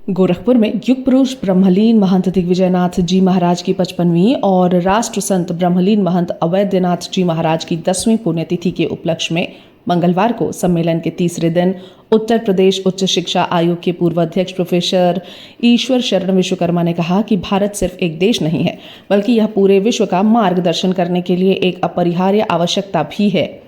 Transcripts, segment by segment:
गोरखपुर में युग पुरुष ब्रह्मलीन महंत दिग्विजयनाथ जी महाराज की 55वीं और राष्ट्र संत ब्रह्मलीन महंत अवैधनाथ जी महाराज की 10वीं पुण्यतिथि के उपलक्ष्य में मंगलवार को सम्मेलन के तीसरे दिन उत्तर प्रदेश उच्च शिक्षा आयोग के पूर्व अध्यक्ष प्रोफेसर ईश्वर शरण विश्वकर्मा ने कहा कि भारत सिर्फ एक देश नहीं है, बल्कि यह पूरे विश्व का मार्गदर्शन करने के लिए एक अपरिहार्य आवश्यकता भी है।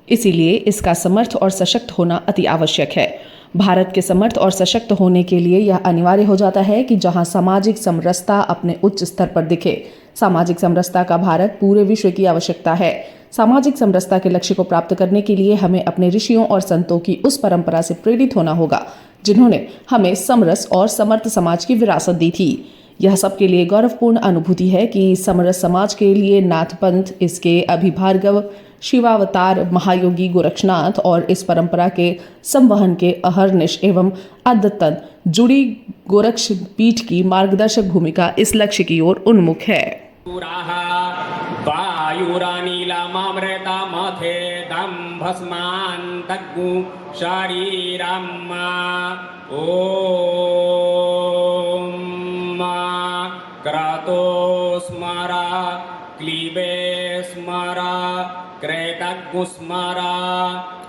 इसीलिए इसका समर्थ और सशक्त होना अति आवश्यक है। भारत के समर्थ और सशक्त होने के लिए यह अनिवार्य हो जाता है कि जहां सामाजिक समरसता अपने उच्च स्तर पर दिखे। सामाजिक समरसता का भारत पूरे विश्व की आवश्यकता है। सामाजिक समरसता के लक्ष्य को प्राप्त करने के लिए हमें अपने ऋषियों और संतों की उस परंपरा से प्रेरित होना होगा जिन्होंने हमें समरस और समर्थ समाज की विरासत दी थी। यह सबके लिए गौरवपूर्ण अनुभूति है कि समरस समाज के लिए नाथपंथ, इसके अभिभार्गव शिवावतार महायोगी गोरक्षनाथ और इस परंपरा के संवहन के अहर्निश एवं अद्यतन जुड़ी गोरक्ष पीठ की मार्गदर्शक भूमिका इस लक्ष्य की ओर उन्मुख है। क्रतोस्मरा क्लीबे स्मरा क्रेतगुस्मरा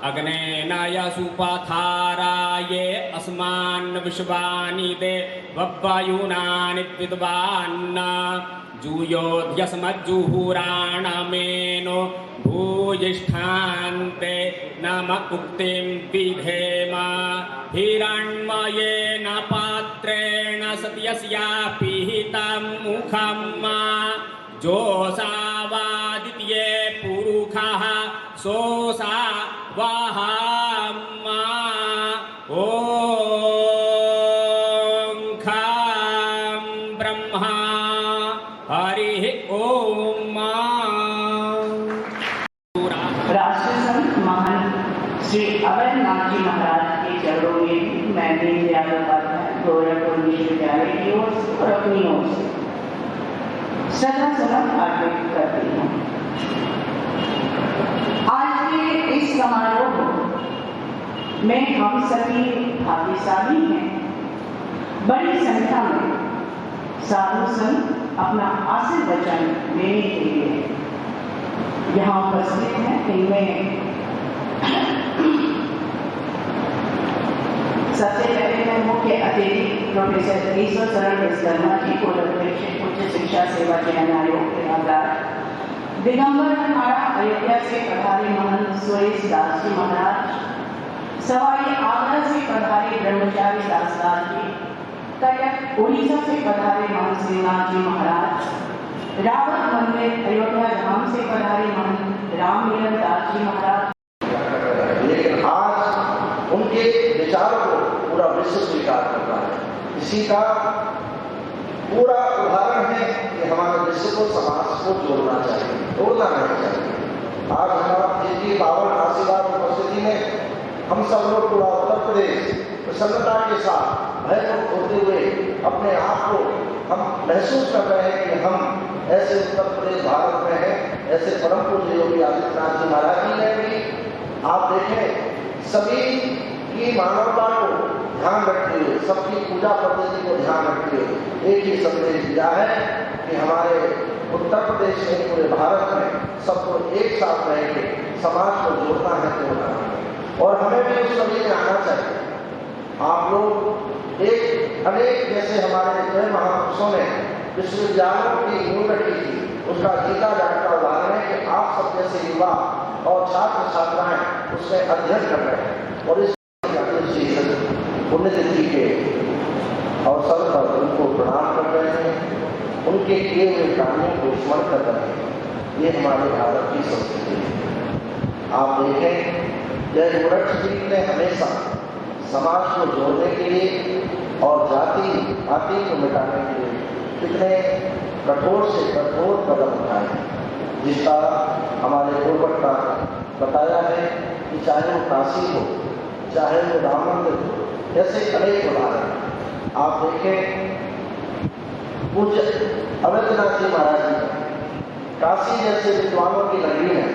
अग्नेन यसुपथारा ये अस्मान् विश्वानि दे वव्वायुनानि विद्वान् जूयोद्यस्मज्जुहुराणमेनो भूयिष्ठान्ते नम उक्तिं विधेम हिरण्मयेन पात्रेण सत्यस्या पिहितं मुखं जोषावादित्ये पुरुषः सोषा वहाम्मा ॐ खं ब्रह्मा हरिः ॐ। राष्ट्रसंत महान श्री अवैधनाथ जी महाराज के चरणों में मैं गोरखपुर विश्वविद्यालय की ओर से और अपनी ओर से श्रद्धासुमन अर्पित करती हूँ। आज के इस समारोह में हम सभी भाग्यशाली हैं। बड़ी संख्या में साधु संत अपना आशीर्वचन देने के लिए यहाँ उपस्थित हैं। इनमें सबसे पहले मैं मुख्य अतिथि प्रोफेसर ईश्वर शरण विश्वकर्मा जी को उच्च शिक्षा सेवा चयन आयोग के आधार दिगंबर अखाड़ा अयोध्या से पधारे महंत सुरेश दास जी महाराज, सवाई आगरा से पधारे ब्रह्मचारी दास जी, कटक उड़ीसा से पधारे महंत श्रीनाथ जी महाराज, रावत मंदिर अयोध्या धाम से पधारे महंत राम मिलन दास जी महाराज। लेकिन आज उनके विचारों को पूरा विश्व स्वीकार करता है। इसी का पूरा उदाहरण है कि हमारे विश्व को, समाज को जोड़ना चाहिए, तोड़ना नहीं चाहिए। आज हमारा जी पावन आशीर्वाद उपस्थिति में हम सब लोग पूरा उत्तर प्रदेश प्रसन्नता के साथ भयमुक्त होते हुए अपने आप को हम महसूस कर रहे हैं कि हम ऐसे उत्तर प्रदेश भारत में हैं। ऐसे परम पूज्य योगी आदित्यनाथ जी महाराज जी ने भी आप देखें सभी की मानवता को ध्यान रखते हुए, सबकी पूजा पद्धति को ध्यान रखते हुए एक ही संदेश दिया है कि हमारे उत्तर प्रदेश में, पूरे भारत में सबको एक साथ रहेंगे, समाज को जोड़ना है, तोड़ना है। और हमें भी उस सभी में आना चाहिए। आप लोग अनेक जैसे हमारे जय महापुरुषों ने विश्वविद्यालयों की नींव रखी थी, उसका जीता जागता उदाहरण है कि आप सब जैसे युवा और छात्र छात्राएं उसमें अध्ययन कर रहे हैं और इस पुण्यतिथि के अवसर पर उनको प्रणाम कर रहे हैं, उनके किए हुए कार्यों को स्मरण कर रहे हैं। ये हमारे भारत की संस्कृति है। आप देखें जय गोरक्षपीठ ने हमेशा समाज को जोड़ने के लिए और जाति पाति को मिटाने के लिए कितने कठोर से कठोर कदम उठाए, जिसका हमारे पूर्ववक्ता बताया है कि चाहे वो काशी हो, चाहे वो राम मंदिर हो, ऐसे अनेक उदाहरण आप देखें। पूज्य अवैधनाथ जी महाराज जी काशी जैसे विद्वानों की नगरी में